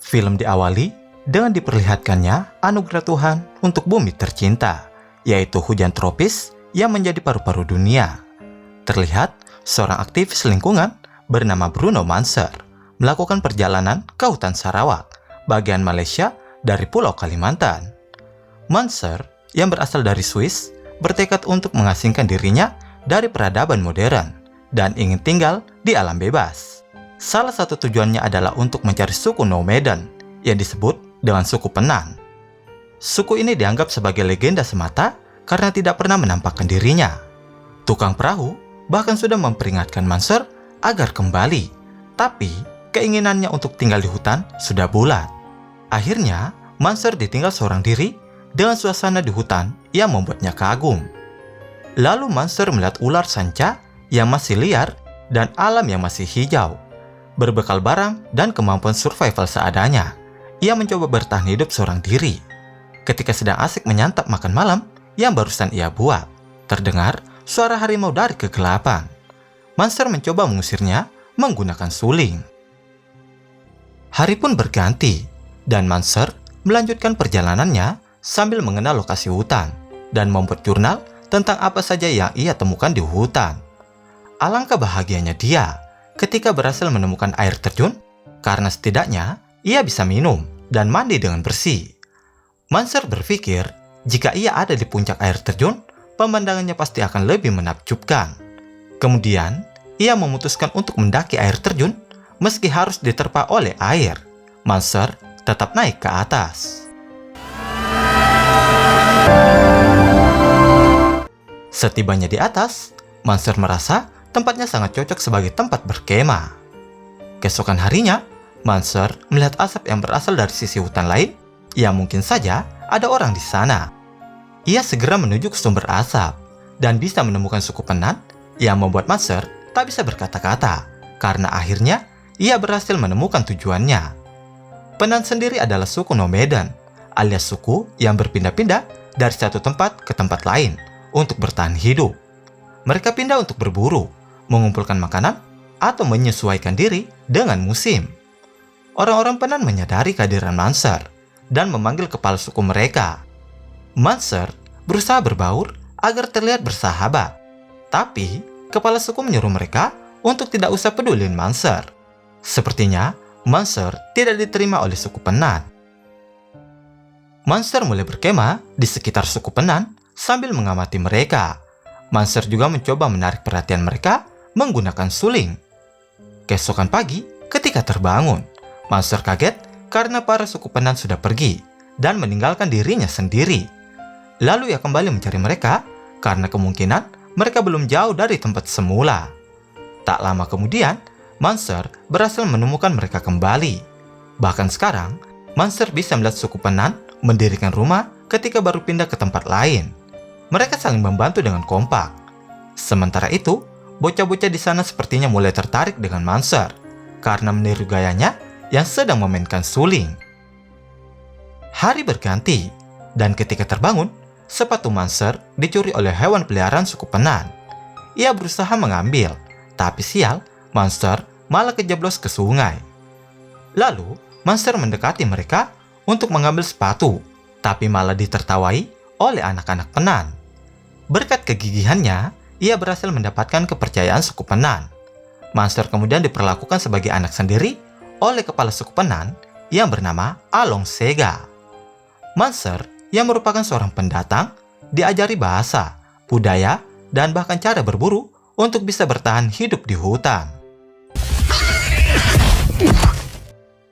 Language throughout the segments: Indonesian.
Film diawali dengan diperlihatkannya anugerah Tuhan untuk bumi tercinta, yaitu hujan tropis yang menjadi paru-paru dunia. Terlihat seorang aktivis lingkungan bernama Bruno Manser melakukan perjalanan ke hutan Sarawak, bagian Malaysia dari Pulau Kalimantan. Manser yang berasal dari Swiss bertekad untuk mengasingkan dirinya dari peradaban modern dan ingin tinggal di alam bebas. Salah satu tujuannya adalah untuk mencari suku nomaden yang disebut dengan suku Penan. Suku ini dianggap sebagai legenda semata karena tidak pernah menampakkan dirinya. Tukang perahu bahkan sudah memperingatkan Manser agar kembali, tapi keinginannya untuk tinggal di hutan sudah bulat. Akhirnya, Manser ditinggal seorang diri dengan suasana di hutan yang membuatnya kagum. Lalu Manser melihat ular sanca yang masih liar dan alam yang masih hijau. Berbekal barang dan kemampuan survival seadanya, ia mencoba bertahan hidup seorang diri. Ketika sedang asik menyantap makan malam yang barusan ia buat, terdengar suara harimau dari kegelapan. Manser mencoba mengusirnya menggunakan suling. Hari pun berganti, dan Manser melanjutkan perjalanannya sambil mengenal lokasi hutan dan membuat jurnal tentang apa saja yang ia temukan di hutan. Alangkah bahagianya dia ketika berhasil menemukan air terjun, karena setidaknya ia bisa minum dan mandi dengan bersih. Manser berpikir jika ia ada di puncak air terjun, pemandangannya pasti akan lebih menakjubkan. Kemudian, ia memutuskan untuk mendaki air terjun meski harus diterpa oleh air. Manser tetap naik ke atas. Setibanya di atas, Manser merasa tempatnya sangat cocok sebagai tempat berkemah. Keesokan harinya, Manser melihat asap yang berasal dari sisi hutan lain yang mungkin saja ada orang di sana. Ia segera menuju ke sumber asap dan bisa menemukan suku Penan yang membuat Manser tak bisa berkata-kata karena akhirnya ia berhasil menemukan tujuannya. Penan sendiri adalah suku nomaden, alias suku yang berpindah-pindah dari satu tempat ke tempat lain untuk bertahan hidup. Mereka pindah untuk berburu, mengumpulkan makanan, atau menyesuaikan diri dengan musim. Orang-orang Penan menyadari kehadiran Manser dan memanggil kepala suku mereka. Manser berusaha berbaur agar terlihat bersahabat, tapi kepala suku menyuruh mereka untuk tidak usah pedulin Manser. Sepertinya Manser tidak diterima oleh suku Penan. Manser mulai berkemah di sekitar suku Penan sambil mengamati mereka. Manser juga mencoba menarik perhatian mereka menggunakan suling. Keesokan pagi, ketika terbangun, Manser kaget karena para suku Penan sudah pergi dan meninggalkan dirinya sendiri. Lalu ia kembali mencari mereka karena kemungkinan mereka belum jauh dari tempat semula. Tak lama kemudian, Manser berhasil menemukan mereka kembali. Bahkan sekarang, Manser bisa melihat suku Penan mendirikan rumah ketika baru pindah ke tempat lain. Mereka saling membantu dengan kompak. Sementara itu, bocah-bocah di sana sepertinya mulai tertarik dengan Manser karena meniru gayanya yang sedang memainkan suling. Hari berganti, dan ketika terbangun, sepatu Manser dicuri oleh hewan peliharaan suku Penan. Ia berusaha mengambil, tapi sial, Manser malah kejeblos ke sungai. Lalu, Manser mendekati mereka untuk mengambil sepatu, tapi malah ditertawai oleh anak-anak Penan. Berkat kegigihannya, ia berhasil mendapatkan kepercayaan suku Penan. Manser kemudian diperlakukan sebagai anak sendiri oleh kepala suku Penan yang bernama Along Sega. Manser, yang merupakan seorang pendatang, diajari bahasa, budaya, dan bahkan cara berburu untuk bisa bertahan hidup di hutan.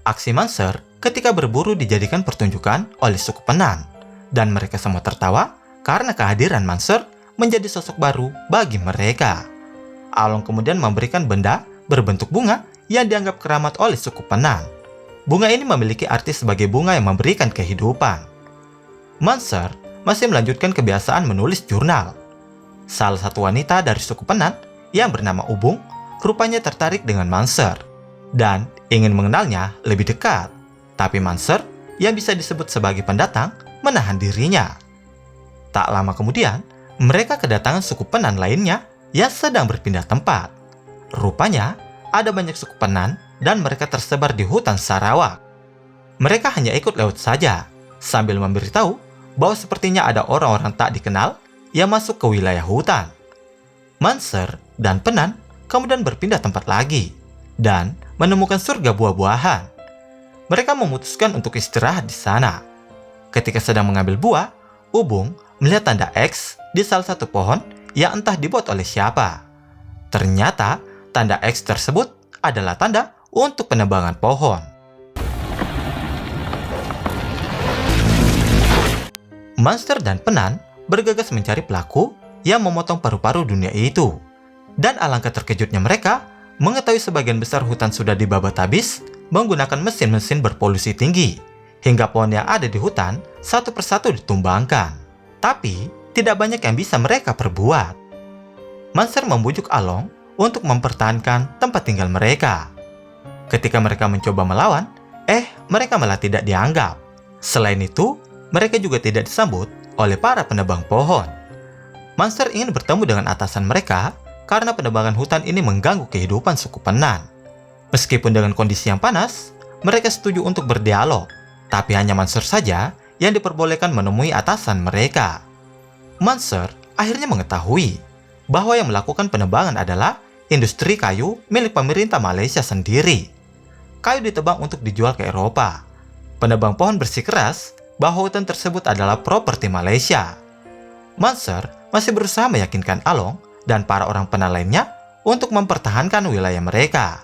Aksi Manser ketika berburu dijadikan pertunjukan oleh suku Penan, dan mereka semua tertawa karena kehadiran Manser menjadi sosok baru bagi mereka. Along kemudian memberikan benda berbentuk bunga yang dianggap keramat oleh suku Penan. Bunga ini memiliki arti sebagai bunga yang memberikan kehidupan. Manser masih melanjutkan kebiasaan menulis jurnal. Salah satu wanita dari suku Penan yang bernama Ubung rupanya tertarik dengan Manser dan ingin mengenalnya lebih dekat. Tapi Manser, yang bisa disebut sebagai pendatang, menahan dirinya. Tak lama kemudian, mereka kedatangan suku Penan lainnya yang sedang berpindah tempat. Rupanya, ada banyak suku Penan dan mereka tersebar di hutan Sarawak. Mereka hanya ikut lewat saja, sambil memberitahu bahwa sepertinya ada orang-orang tak dikenal yang masuk ke wilayah hutan. Manser dan Penan kemudian berpindah tempat lagi dan menemukan surga buah-buahan. Mereka memutuskan untuk istirahat di sana. Ketika sedang mengambil buah, Ubung melihat tanda X di salah satu pohon yang entah dibuat oleh siapa. Ternyata tanda X tersebut adalah tanda untuk penebangan pohon. Manser dan Penan bergegas mencari pelaku yang memotong paru-paru dunia itu. Dan alangkah terkejutnya mereka mengetahui sebagian besar hutan sudah dibabat habis menggunakan mesin-mesin berpolusi tinggi, hingga pohon yang ada di hutan satu persatu ditumbangkan. Tapi tidak banyak yang bisa mereka perbuat. Manser membujuk Along untuk mempertahankan tempat tinggal mereka. Ketika mereka mencoba melawan, mereka malah tidak dianggap. Selain itu, mereka juga tidak disambut oleh para penebang pohon. Manser ingin bertemu dengan atasan mereka karena penebangan hutan ini mengganggu kehidupan suku Penan. Meskipun dengan kondisi yang panas, mereka setuju untuk berdialog, tapi hanya Manser saja yang diperbolehkan menemui atasan mereka. Manser akhirnya mengetahui bahwa yang melakukan penebangan adalah industri kayu milik pemerintah Malaysia sendiri. Kayu ditebang untuk dijual ke Eropa. Penebang pohon bersikeras bahwa hutan tersebut adalah properti Malaysia. Manser masih berusaha meyakinkan Along dan para orang Penan lainnya untuk mempertahankan wilayah mereka.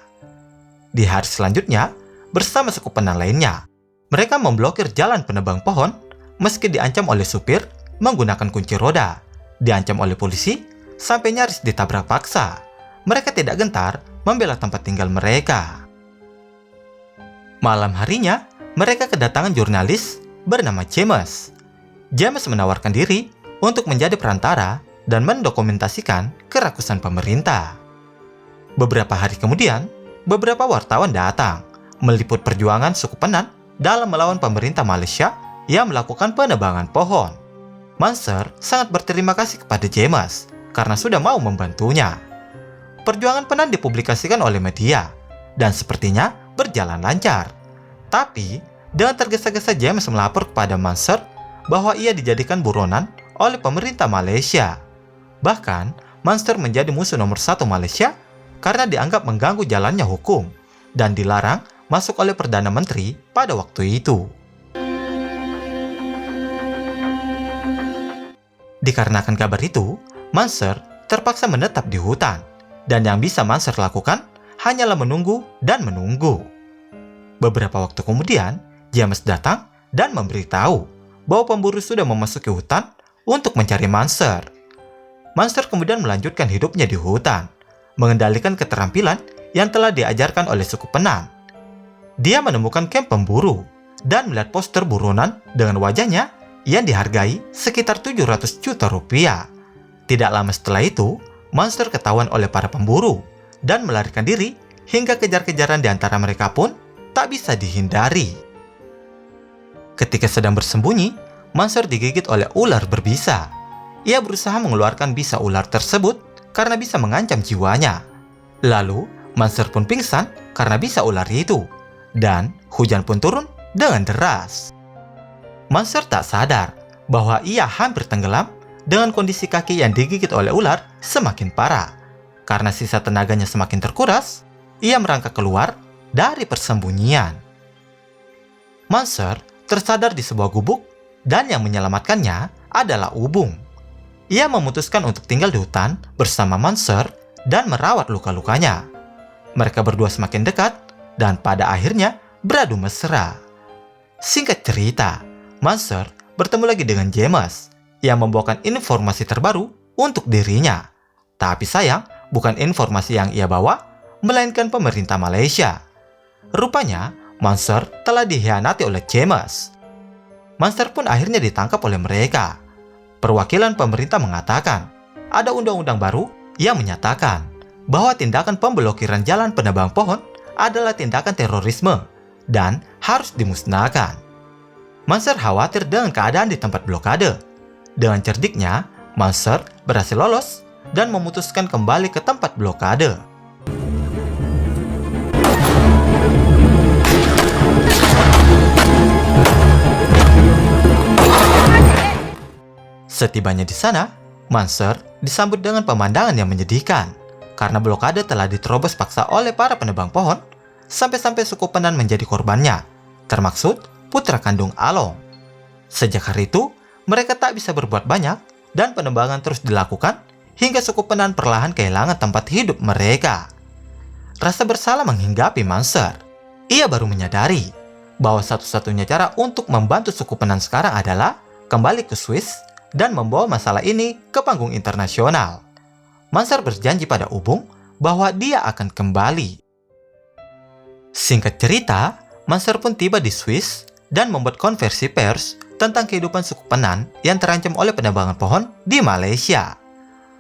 Di hari selanjutnya, bersama suku Penan lainnya, mereka memblokir jalan penebang pohon meski diancam oleh supir menggunakan kunci roda, diancam oleh polisi, sampai nyaris ditabrak paksa. Mereka tidak gentar membela tempat tinggal mereka. Malam harinya, mereka kedatangan jurnalis bernama James. James menawarkan diri untuk menjadi perantara dan mendokumentasikan kerakusan pemerintah. Beberapa hari kemudian, beberapa wartawan datang meliput perjuangan suku Penan dalam melawan pemerintah Malaysia yang melakukan penebangan pohon. Manser sangat berterima kasih kepada James karena sudah mau membantunya. Perjuangan Penan dipublikasikan oleh media dan sepertinya berjalan lancar. Tapi, dengan tergesa-gesa James melapor kepada Manser bahwa ia dijadikan buronan oleh pemerintah Malaysia. Bahkan, Manser menjadi musuh nomor 1 Malaysia karena dianggap mengganggu jalannya hukum dan dilarang masuk oleh Perdana Menteri pada waktu itu. Dikarenakan kabar itu, Manser terpaksa menetap di hutan, dan yang bisa Manser lakukan hanyalah menunggu dan menunggu. Beberapa waktu kemudian, James datang dan memberitahu bahwa pemburu sudah memasuki hutan untuk mencari Manser. Manser kemudian melanjutkan hidupnya di hutan, mengendalikan keterampilan yang telah diajarkan oleh suku Penan. Dia menemukan kamp pemburu dan melihat poster buronan dengan wajahnya yang dihargai sekitar 700 juta rupiah. Tidak lama setelah itu, Manser ketahuan oleh para pemburu dan melarikan diri hingga kejar-kejaran di antara mereka pun tak bisa dihindari. Ketika sedang bersembunyi, Manser digigit oleh ular berbisa. Ia berusaha mengeluarkan bisa ular tersebut karena bisa mengancam jiwanya. Lalu, Manser pun pingsan karena bisa ular itu, dan hujan pun turun dengan deras. Manser tak sadar bahwa ia hampir tenggelam dengan kondisi kaki yang digigit oleh ular semakin parah. Karena sisa tenaganya semakin terkuras, ia merangkak keluar dari persembunyian. Manser tersadar di sebuah gubuk dan yang menyelamatkannya adalah Ubung. Ia memutuskan untuk tinggal di hutan bersama Manser dan merawat luka-lukanya. Mereka berdua semakin dekat dan pada akhirnya beradu mesra. Singkat cerita, Manser bertemu lagi dengan James yang membawakan informasi terbaru untuk dirinya. Tapi sayang, bukan informasi yang ia bawa, melainkan pemerintah Malaysia. Rupanya, Manser telah dikhianati oleh James. Manser pun akhirnya ditangkap oleh mereka. Perwakilan pemerintah mengatakan, ada undang-undang baru yang menyatakan bahwa tindakan pemblokiran jalan penebang pohon adalah tindakan terorisme dan harus dimusnahkan. Manser khawatir dengan keadaan di tempat blokade. Dengan cerdiknya, Manser berhasil lolos dan memutuskan kembali ke tempat blokade. Setibanya di sana, Manser disambut dengan pemandangan yang menyedihkan karena blokade telah diterobos paksa oleh para penebang pohon sampai-sampai suku Penan menjadi korbannya, termaksud putra kandung Along. Sejak hari itu, mereka tak bisa berbuat banyak dan penebangan terus dilakukan hingga suku Penan perlahan kehilangan tempat hidup mereka. Rasa bersalah menghinggapi Manser. Ia baru menyadari bahwa satu-satunya cara untuk membantu suku Penan sekarang adalah kembali ke Swiss dan membawa masalah ini ke panggung internasional. Manser berjanji pada Ubung bahwa dia akan kembali. Singkat cerita, Manser pun tiba di Swiss dan membuat konversi pers tentang kehidupan suku Penan yang terancam oleh penebangan pohon di Malaysia.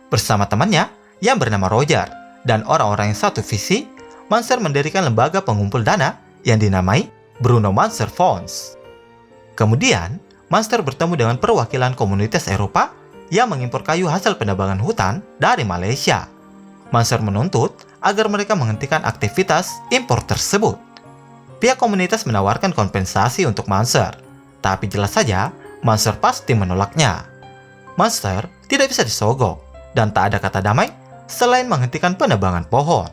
Bersama temannya yang bernama Roger dan orang-orang yang satu visi, Manser mendirikan lembaga pengumpul dana yang dinamai Bruno Manser Funds. Kemudian, Manser bertemu dengan perwakilan komunitas Eropa yang mengimpor kayu hasil penebangan hutan dari Malaysia. Manser menuntut agar mereka menghentikan aktivitas impor tersebut. Pihak komunitas menawarkan kompensasi untuk Manser, tapi jelas saja Manser pasti menolaknya. Manser tidak bisa disogok dan tak ada kata damai selain menghentikan penebangan pohon.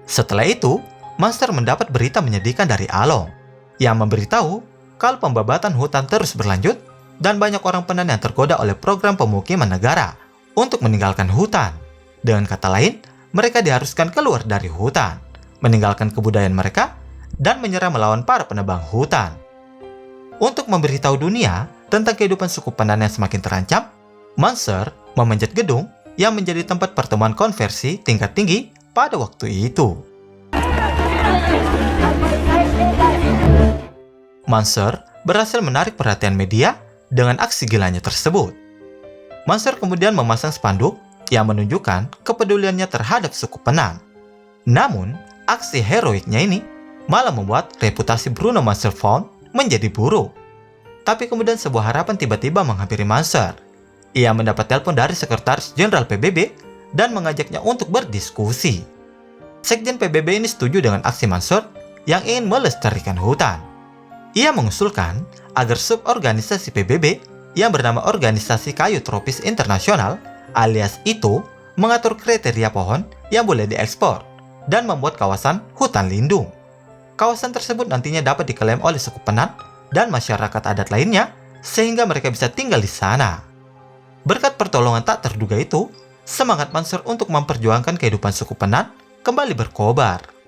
Setelah itu, Manser mendapat berita menyedihkan dari Along yang memberitahu kalau pembabatan hutan terus berlanjut dan banyak orang Penan yang tergoda oleh program pemukiman negara untuk meninggalkan hutan. Dengan kata lain, mereka diharuskan keluar dari hutan, meninggalkan kebudayaan mereka, dan menyerah melawan para penebang hutan. Untuk memberitahu dunia tentang kehidupan suku Penan yang semakin terancam, Manser memanjat gedung yang menjadi tempat pertemuan konversi tingkat tinggi pada waktu itu. Manser berhasil menarik perhatian media dengan aksi gilanya tersebut. Manser kemudian memasang spanduk yang menunjukkan kepeduliannya terhadap suku Penan. Namun, aksi heroiknya ini malah membuat reputasi Bruno Manser Fund menjadi buruk. Tapi kemudian sebuah harapan tiba-tiba menghampiri Manser. Ia mendapat telepon dari Sekretaris Jenderal PBB dan mengajaknya untuk berdiskusi. Sekjen PBB ini setuju dengan aksi Manser yang ingin melestarikan hutan. Ia mengusulkan agar suborganisasi PBB yang bernama Organisasi Kayu Tropis Internasional alias ITO mengatur kriteria pohon yang boleh diekspor dan membuat kawasan hutan lindung. Kawasan tersebut nantinya dapat diklaim oleh suku Penan dan masyarakat adat lainnya sehingga mereka bisa tinggal di sana. Berkat pertolongan tak terduga itu, semangat Manser untuk memperjuangkan kehidupan suku Penan kembali berkobar.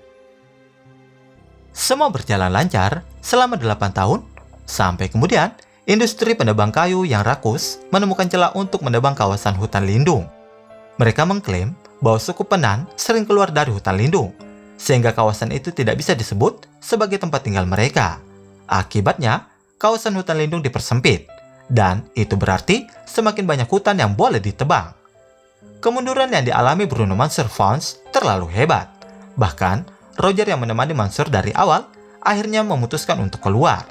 Semua berjalan lancar selama 8 tahun, sampai kemudian industri penebang kayu yang rakus menemukan celah untuk menebang kawasan hutan lindung. Mereka mengklaim bahwa suku Penan sering keluar dari hutan lindung, sehingga kawasan itu tidak bisa disebut sebagai tempat tinggal mereka. Akibatnya, kawasan hutan lindung dipersempit, dan itu berarti semakin banyak hutan yang boleh ditebang. Kemunduran yang dialami Bruno Manser Funds terlalu hebat. Bahkan, Roger yang menemani Manser dari awal akhirnya memutuskan untuk keluar.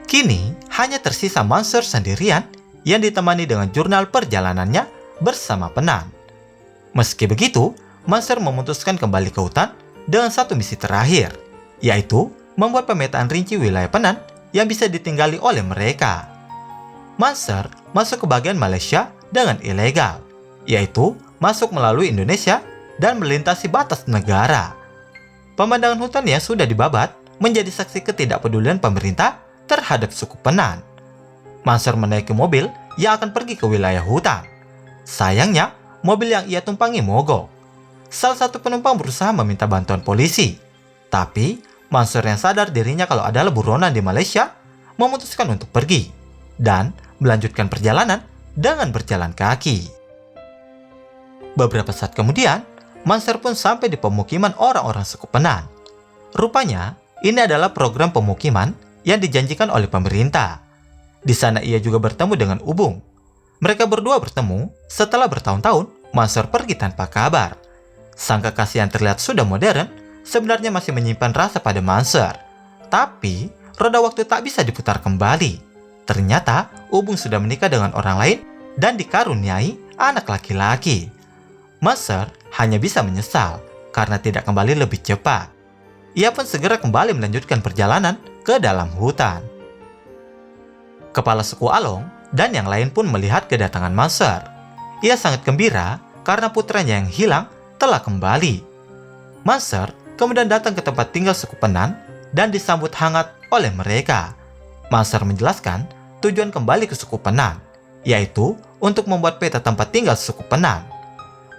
Kini, hanya tersisa Manser sendirian yang ditemani dengan jurnal perjalanannya bersama Penan. Meski begitu, Manser memutuskan kembali ke hutan dengan satu misi terakhir, yaitu membuat pemetaan rinci wilayah Penan yang bisa ditinggali oleh mereka. Manser masuk ke bagian Malaysia dengan ilegal, yaitu masuk melalui Indonesia dan melintasi batas negara. Pemandangan hutan yang sudah dibabat menjadi saksi ketidakpedulian pemerintah terhadap suku Penan. Manser menaiki mobil yang akan pergi ke wilayah hutan. Sayangnya, mobil yang ia tumpangi mogok. Salah satu penumpang berusaha meminta bantuan polisi. Tapi, Manser yang sadar dirinya kalau adalah buronan di Malaysia, memutuskan untuk pergi dan melanjutkan perjalanan dengan berjalan kaki. Beberapa saat kemudian, Manser pun sampai di pemukiman orang-orang suku Penan. Rupanya, ini adalah program pemukiman yang dijanjikan oleh pemerintah. Di sana ia juga bertemu dengan Ubung. Mereka berdua bertemu setelah bertahun-tahun Manser pergi tanpa kabar. Sang kekasih yang terlihat sudah modern sebenarnya masih menyimpan rasa pada Manser. Tapi, roda waktu tak bisa diputar kembali. Ternyata, Ubung sudah menikah dengan orang lain dan dikaruniai anak laki-laki. Manser hanya bisa menyesal karena tidak kembali lebih cepat. Ia pun segera kembali melanjutkan perjalanan ke dalam hutan. Kepala suku Along dan yang lain pun melihat kedatangan Maser. Ia sangat gembira karena putranya yang hilang telah kembali. Maser kemudian datang ke tempat tinggal suku Penan dan disambut hangat oleh mereka. Maser menjelaskan tujuan kembali ke suku Penan, yaitu untuk membuat peta tempat tinggal suku Penan.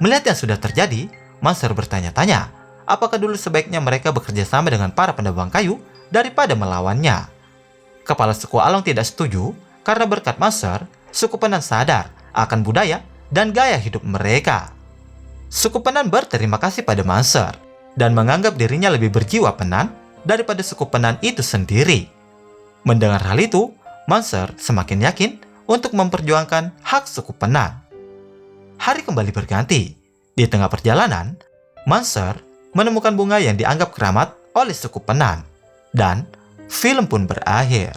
Melihat yang sudah terjadi, Maser bertanya-tanya, apakah dulu sebaiknya mereka bekerja sama dengan para penebang kayu daripada melawannya. Kepala suku Along tidak setuju karena berkat Maser, suku Penan sadar akan budaya dan gaya hidup mereka. Suku Penan berterima kasih pada Maser dan menganggap dirinya lebih berjiwa Penan daripada suku Penan itu sendiri. Mendengar hal itu, Maser semakin yakin untuk memperjuangkan hak suku Penan. Hari kembali berganti. Di tengah perjalanan, Maser menemukan bunga yang dianggap keramat oleh suku Penan. Dan film pun berakhir.